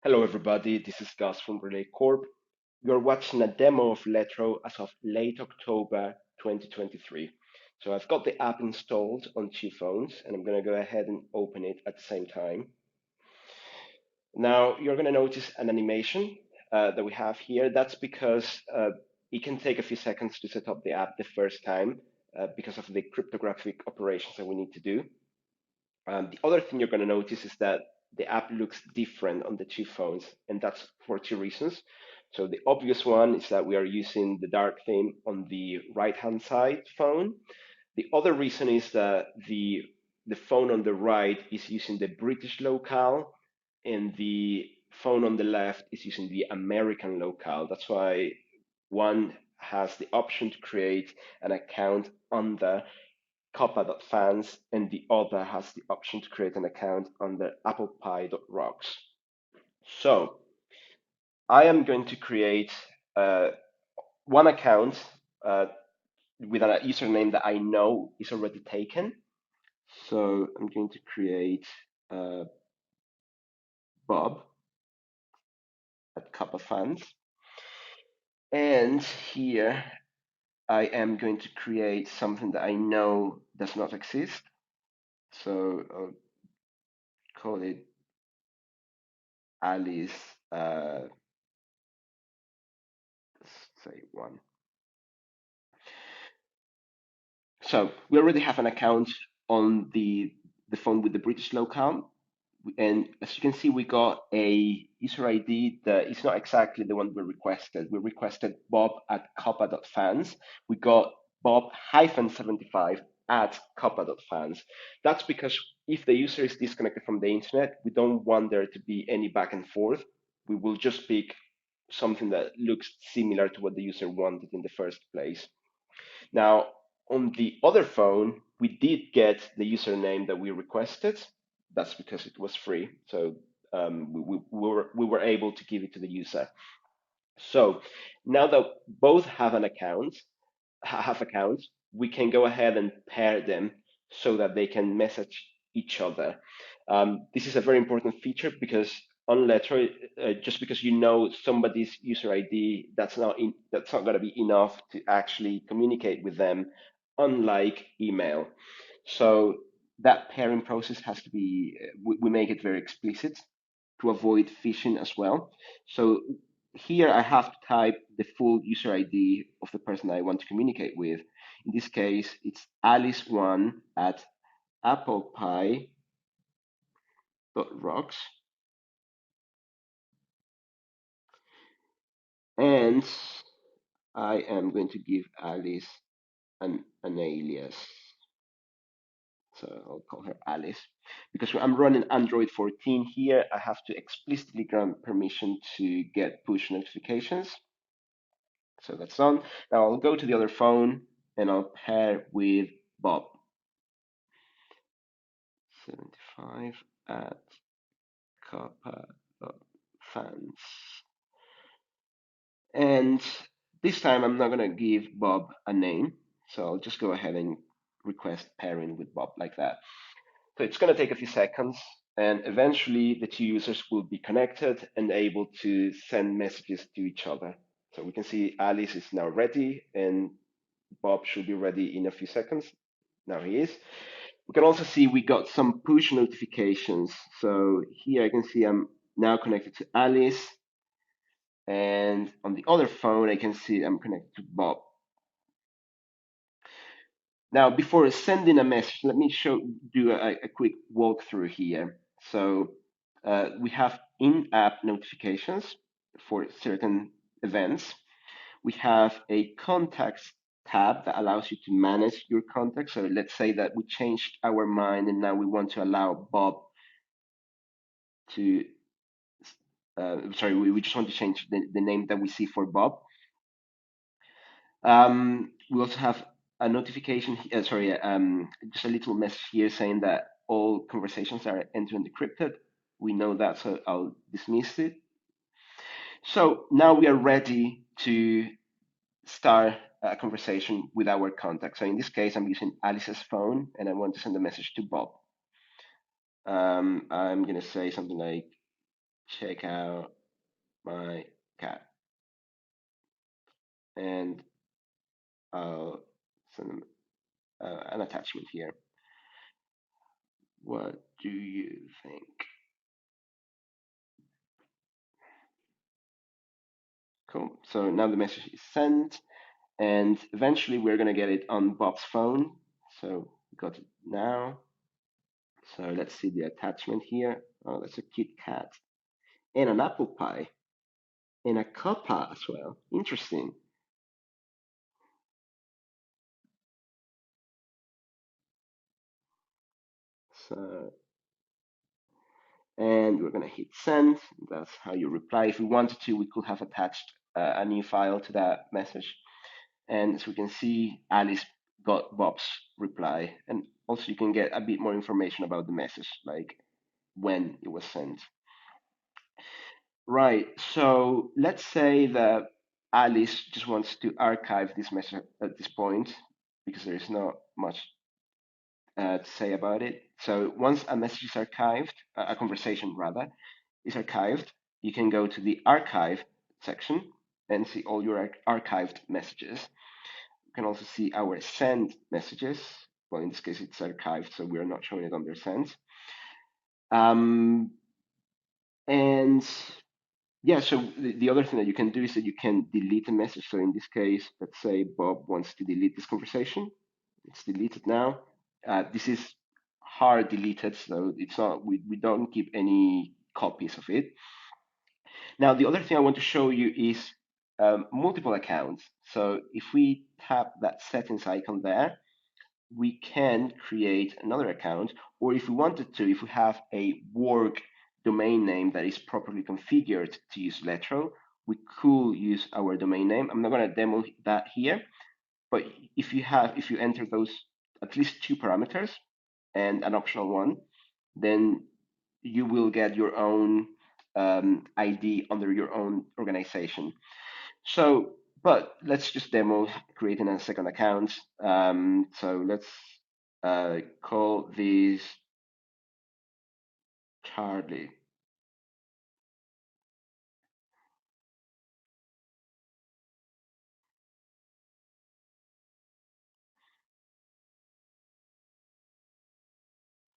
Hello everybody, this is Gus from Relay Corp. You're watching a demo of Letro as of late October 2023. So I've got the app installed on two phones and I'm going to go ahead and open it at the same time. Now you're going to notice an animation that we have here. That's because it can take a few seconds to set up the app the first time because of the cryptographic operations that we need to do. The other thing you're going to notice is that the app looks different on the two phones, and that's for two reasons. So the obvious one is that we are using the dark theme on the right-hand side phone. The other reason is that the phone on the right is using the British locale, and the phone on the left is using the American locale. That's why one has the option to create an account under copper.fans, and the other has the option to create an account under applepie.rocks. So I am going to create uh, one account uh, with a username that I know is already taken. So I'm going to create uh, Bob at copperfans. And here I am going to create something that I know does not exist. So I'll call it Alice, let's say one. So we already have an account on the phone with the British locale. And as you can see, we got a user ID that is not exactly the one we requested. We requested bob at copper.fans. We got bob-75 at copper.fans. That's because if the user is disconnected from the internet, we don't want there to be any back and forth. We will just pick something that looks similar to what the user wanted in the first place. Now, on the other phone, we did get the username that we requested. That's because it was free. So we were able to give it to the user. So now that both have an account, have accounts, we can go ahead and pair them so that they can message each other. This is a very important feature because on Letro, just because you know somebody's user ID, that's not going to be enough to actually communicate with them, unlike email. So that pairing process has to be, we make it very explicit to avoid phishing as well. So here I have to type the full user ID of the person I want to communicate with. In this case, it's alice1 at applepie.rocks. And I am going to give Alice an alias. So I'll call her Alice. Because I'm running Android 14 here, I have to explicitly grant permission to get push notifications. So that's done. Now I'll go to the other phone and I'll pair with Bob. 75 at copper.fans. And this time I'm not going to give Bob a name. So I'll just go ahead and request pairing with Bob like that. So it's going to take a few seconds, and eventually the two users will be connected and able to send messages to each other. So we can see Alice is now ready, and Bob should be ready in a few seconds. Now he is. We can also see we got some push notifications. So here I can see I'm now connected to Alice, and on the other phone I can see I'm connected to Bob. Now, before sending a message, let me do a quick walkthrough here. So we have in-app notifications for certain events. We have a contacts tab that allows you to manage your contacts. So let's say that we changed our mind and now we want to allow Bob to, sorry, we just want to change the name that we see for Bob. We also have a notification, just a little message here saying that all conversations are end-to-end encrypted. We know that, so I'll dismiss it. So now we are ready to start a conversation with our contact. So in this case, I'm using Alice's phone and I want to send a message to Bob. I'm going to say something like, check out my cat, and I'll send them an attachment here. What do you think? Cool. So now the message is sent, and eventually we're gonna get it on Bob's phone. So we got it now. So let's see the attachment here. Oh, that's a cute cat and an apple pie and a cuppa as well. Interesting. So and we're gonna hit send. That's how you reply. If we wanted to, we could have attached a new file to that message. And as we can see, Alice got Bob's reply, and also you can get a bit more information about the message, like when it was sent. Right. So let's say that Alice just wants to archive this message at this point because there is not much to say about it. So once a message is archived, a conversation rather, is archived, you can go to the archive section and see all your archived messages. You can also see our sent messages. Well, in this case, it's archived, so we're not showing it under sent. Um, and yeah, so the other thing that you can do is that you can delete a message. So in this case, let's say Bob wants to delete this conversation. It's deleted now. This is hard deleted, so it's not. We don't keep any copies of it. Now, the other thing I want to show you is multiple accounts. So if we tap that settings icon there, we can create another account, or if we wanted to, if we have a work domain name that is properly configured to use Letro, we could use our domain name. I'm not going to demo that here, but if you enter those at least two parameters and an optional one, then you will get your own ID under your own organization. So, but let's just demo creating a second account. So let's call this Charlie.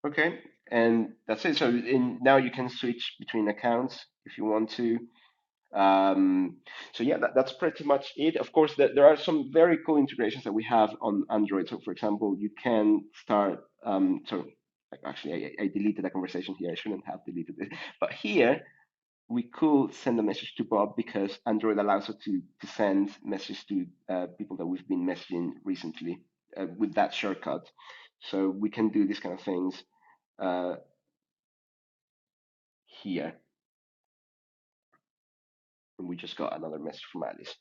Okay, and that's it. So now you can switch between accounts if you want to. So yeah, that's pretty much it. Of course, there are some very cool integrations that we have on Android. So for example, you can start. So actually, I deleted a conversation here. I shouldn't have deleted it. But here we could send a message to Bob because Android allows us to send messages to people that we've been messaging recently with that shortcut. So we can do these kind of things uh, here. And we just got another message from Alice.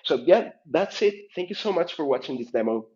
So yeah, that's it. Thank you so much for watching this demo.